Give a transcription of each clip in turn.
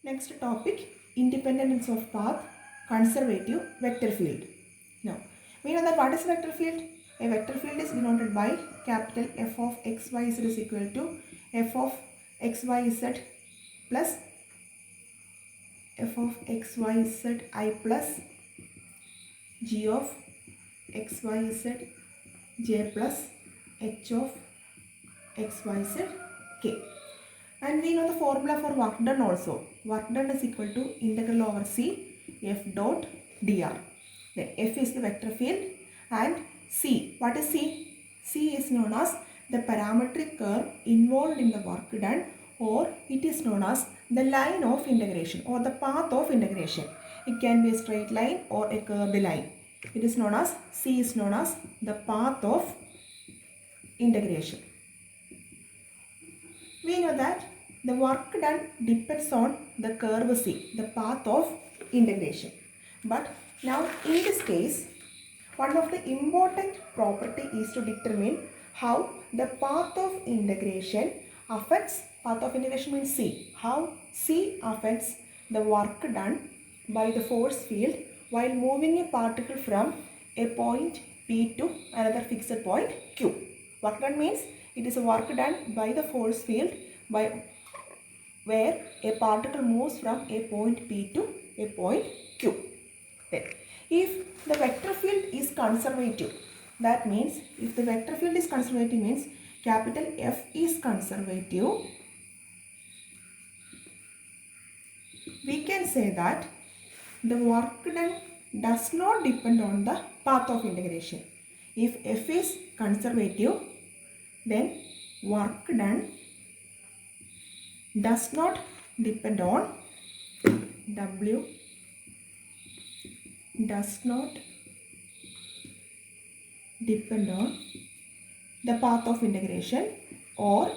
Next topic, independence of path, conservative vector field. Now, we know that what is vector field? A vector field is denoted by capital F of x, y, z is equal to f of x, y, z plus f of x, y, z I plus g of x, y, z j plus h of x, y, z k. And we know the formula for work done also. Work done is equal to integral over C F dot dr. Then F is the vector field and C. What is C? C is known as the parametric curve involved in the work done, or it is known as the line of integration or the path of integration. It can be a straight line or a curved line. It is known as C is known as the path of integration. We know that the work done depends on the curve C, the path of integration. But now in this case, one of the important property is to determine how the path of integration affects, path of integration means C, how C affects the work done by the force field while moving a particle from a point P to another fixed point Q. Work done means it is a work done by the force field by where a particle moves from a point P to a point Q. Then, if the vector field is conservative, that means if the vector field is conservative means capital F is conservative, we can say that the work done does not depend on the path of integration. If F is conservative, then work done does not depend on W does not depend on the path of integration or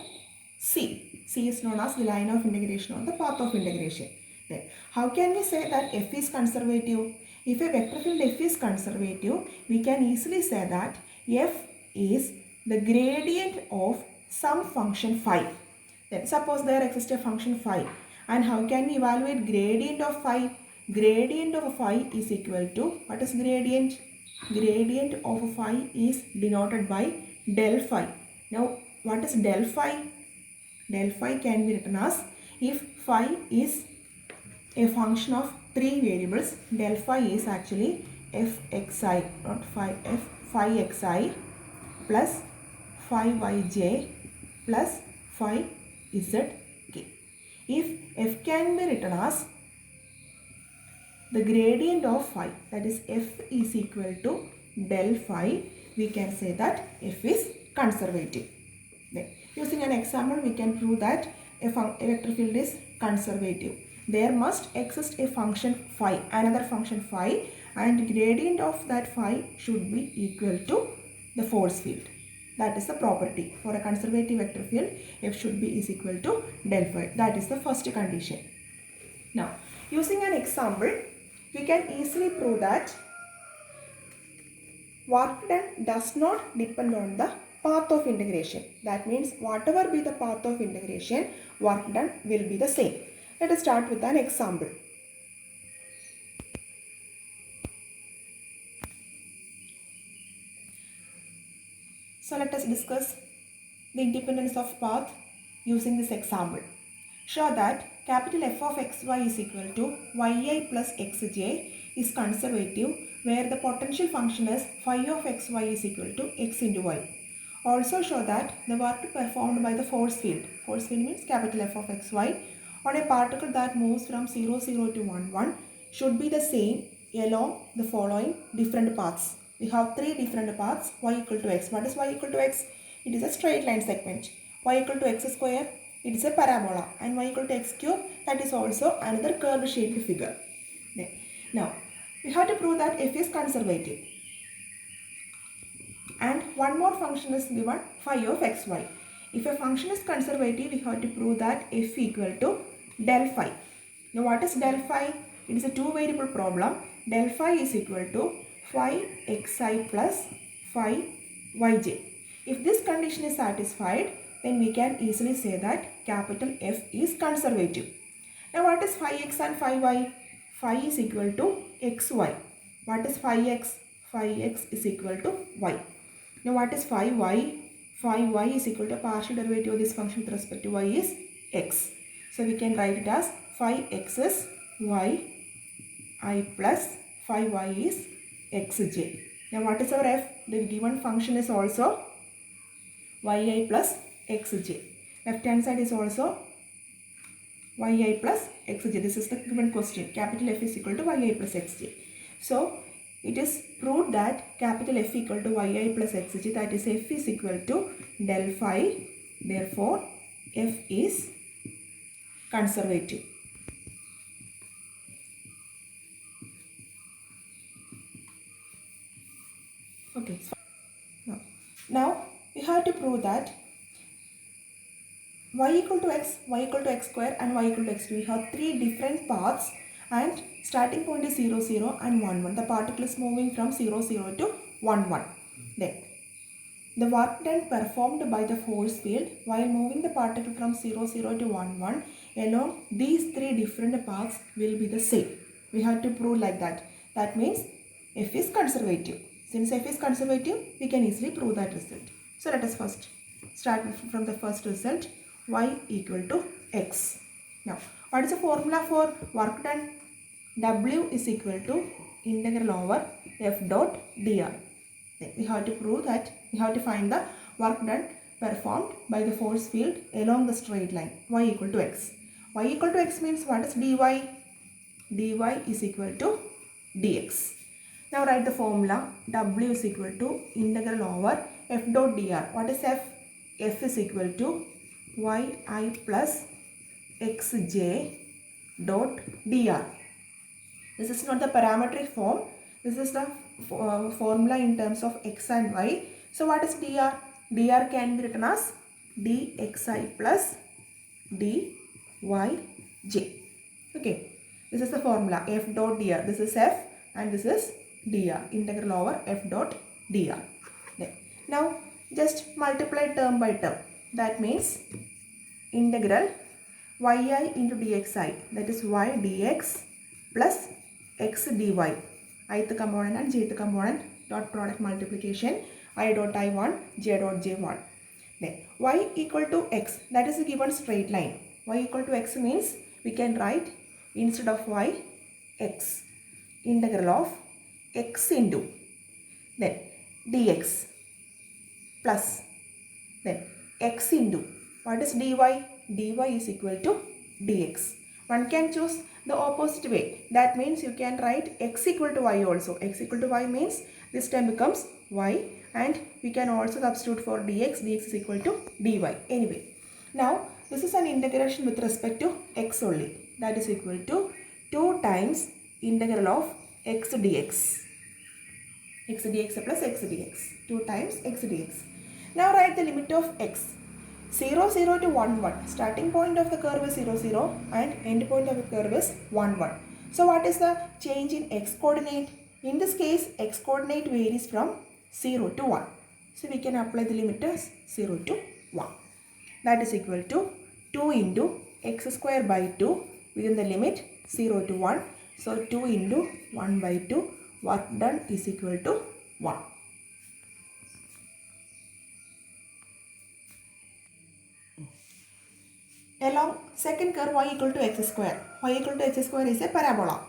C. C is known as the line of integration or the path of integration. Then how can we say that F is conservative? If a vector field F is conservative, we can easily say that F is the gradient of some function phi. Then suppose there exists a function phi, and how can we evaluate gradient of phi? Gradient of phi is equal to, what is gradient? Gradient of phi is denoted by del phi. Now what is del phi? Del phi can be written as, if phi is a function of three variables, del phi is actually fxi, not phi, phi xi plus phi yj plus phi zk. If f can be written as the gradient of phi, that is f is equal to del phi, we can say that f is conservative. Then, using an example, we can prove that a vector field is conservative. There must exist a function phi, another function phi, and gradient of that phi should be equal to the force field. That is the property. For a conservative vector field, F should be is equal to del phi. That is the first condition. Now, using an example, we can easily prove that work done does not depend on the path of integration. That means whatever be the path of integration, work done will be the same. Let us start with an example. So let us discuss the independence of path using this example. Show that capital F of xy is equal to yi plus xj is conservative where the potential function is phi of xy is equal to x into y. Also show that the work performed by the force field means capital F of xy on a particle that moves from 0, 0 to 1, 1 should be the same along the following different paths. We have three different paths, y equal to x. What is y equal to x? It is a straight line segment. Y equal to x square, it is a parabola. And y equal to x cube, that is also another curved shaped figure. Now, we have to prove that f is conservative. And one more function is given, phi of xy. If a function is conservative, we have to prove that f equal to del phi. Now what is del phi? It is a two variable problem. Del phi is equal to phi xi plus phi yj. If this condition is satisfied, then we can easily say that capital F is conservative. Now what is phi x and phi y? Phi is equal to xy. What is phi x? Phi x is equal to y. Now what is phi y? Phi y is equal to partial derivative of this function with respect to y is x. So we can write it as phi x is y I plus phi y is xj. Now what is our f? The given function is also yi plus xj. Left hand side is also yi plus xj. This is the given question. Capital F is equal to yi plus xj. So it is proved that capital F equal to yi plus xj, that is f is equal to del phi. Therefore f is conservative. Okay. Now we have to prove that y equal to x, y equal to x square and y equal to x2. We have three different paths and starting point is 0, 0 and 1, 1. The particle is moving from 0, 0 to 1, 1. Then the work done performed by the force field while moving the particle from 0, 0 to 1, 1 along these three different paths will be the same. We have to prove like that. That means f is conservative. Since f is conservative, we can easily prove that result. So let us first start from the first result, y equal to x. Now, what is the formula for work done? W is equal to integral over f dot dr. Then we have to prove that we have to find the work done performed by the force field along the straight line, y equal to x. Y equal to x means what is dy? Dy is equal to dx. Now write the formula. W is equal to integral over f dot dr. What is f? F is equal to yi plus xj dot dr. This is not the parametric form. This is the formula in terms of x and y. So what is dr? Dr can be written as dxi plus dyj. Okay. This is the formula f dot dr. This is f and this is dr. Integral over f dot dr. Now just multiply term by term. That means integral yi into dxi, that is y dx plus x dy. Ith component and jth component dot product multiplication, I dot I1, j dot j1. Then y equal to x, that is a given straight line. Y equal to x means we can write instead of y x, integral of x into then dx plus then x into what is dy? Dy is equal to dx. One can choose the opposite way. That means you can write x equal to y also. X equal to y means this term becomes y, and we can also substitute for dx. Dx is equal to dy. Anyway, now this is an integration with respect to x only. That is equal to 2 times integral of x dx. X dx plus x dx. 2 times x dx. Now write the limit of x. 0, 0 to 1, 1. Starting point of the curve is 0, 0 and end point of the curve is 1, 1. So what is the change in x coordinate? In this case, x coordinate varies from 0 to 1. So we can apply the limit as 0 to 1. That is equal to 2 into x square by 2 within the limit 0 to 1. So 2 into 1 by 2, work done is equal to 1. Along second curve y equal to x square. Y equal to x square is a parabola.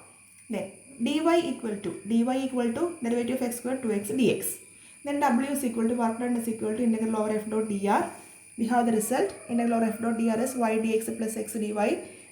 Then dy equal to derivative of x square 2x dx. Then w is equal to work done is equal to integral over f dot dr. We have the result. Integral over f dot dr is y dx plus x dy.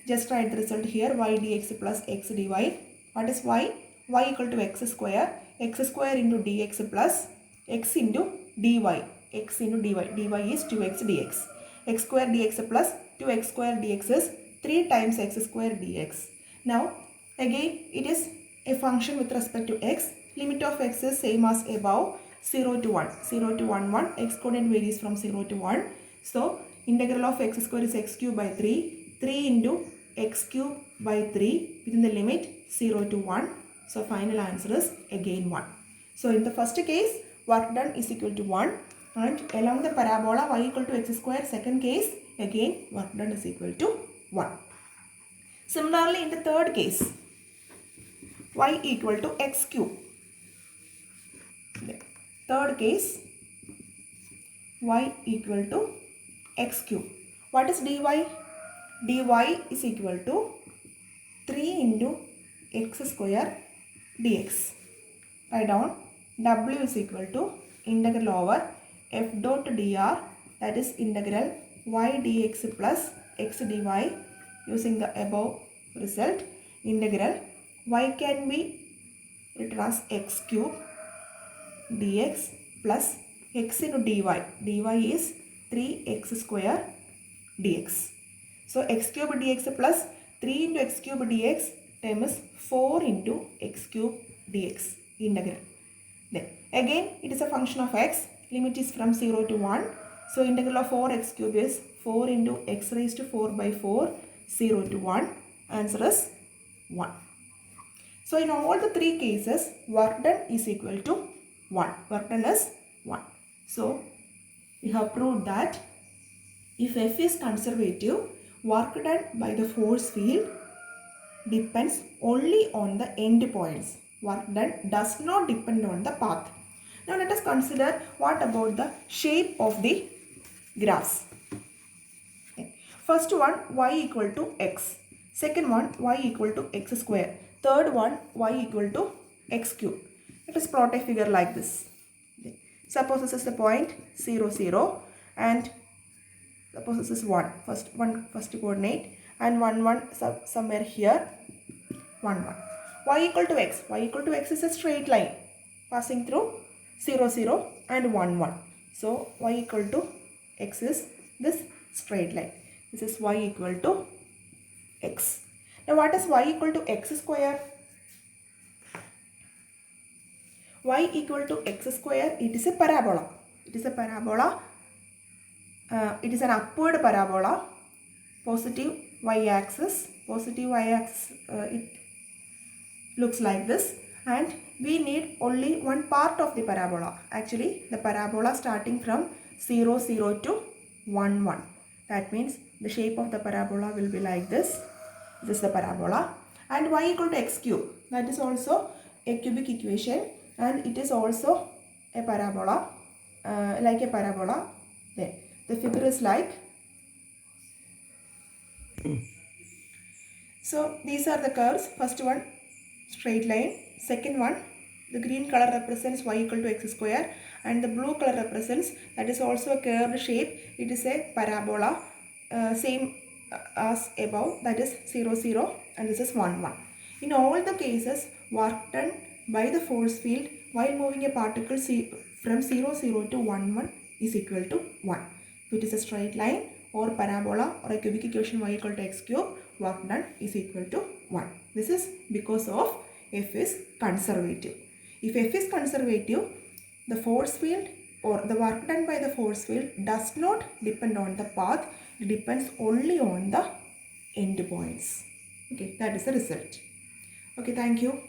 Just write the result here, y dx plus x dy. What is y? Y equal to x square into dx plus x into dy. X into dy. Dy is 2x dx. X square dx plus 2x square dx is 3 times x square dx. Now again it is a function with respect to x. Limit of x is same as above, 0 to 1. 0 to 1, 1. X coordinate varies from 0 to 1. So integral of x square is x cube by 3. 3 into x cube by 3 within the limit 0 to 1. So final answer is again 1. So in the first case, work done is equal to 1. And along the parabola y equal to x square, second case, again work done is equal to 1. Similarly, in the third case, y equal to x cube. Third case, y equal to x cube. What is dy? dy is equal to 3 into x square dx. Write down w is equal to integral over f dot dr, that is integral y dx plus x dy, using the above result. Integral y can be written as x cube dx plus x into dy. dy is 3x square dx. So x cube dx plus 3 into x cube dx term is 4 into x cube dx integral. Then again it is a function of x, limit is from 0 to 1. So integral of 4x cube is 4 into x raised to 4 by 4, 0 to 1. Answer is 1. So in all the three cases, work done is equal to 1. Work done is 1. So we have proved that if F is conservative, work done by the force field depends only on the end points. Work done does not depend on the path. Now let us consider what about the shape of the graphs. First one, y equal to x. Second one, y equal to x square. Third one, y equal to x cube. Let us plot a figure like this. Suppose this is the point 0, 0, and suppose this is 1. First coordinate, and 1, 1 somewhere here, 1, 1. Y equal to x. Y equal to x is a straight line passing through 0, 0 and 1, 1. So y equal to x is this straight line. This is y equal to x. Now what is y equal to x square? Y equal to x square, it is a parabola. It is a parabola. It is an upward parabola. Positive y-axis. Positive y-axis, it looks like this. And we need only one part of the parabola. Actually, the parabola starting from 0, 0 to 1, 1. That means the shape of the parabola will be like this. This is the parabola. And y equal to x cube. That is also a cubic equation. And it is also a parabola. Like a parabola. Then the figure is like. So these are the curves. First one, straight line. Second one, the green color represents y equal to x square, and the blue color represents, that is also a curved shape. It is a parabola, same as above, that is 0, 0, and this is 1, 1. In all the cases, work done by the force field while moving a particle from 0, 0 to 1, 1 is equal to 1. If it is a straight line or parabola or a cubic equation y equal to x cube, work done is equal to 1. This is because of F is conservative. If F is conservative, the force field or the work done by the force field does not depend on the path. It depends only on the end points. Okay, that is the result. Okay, thank you.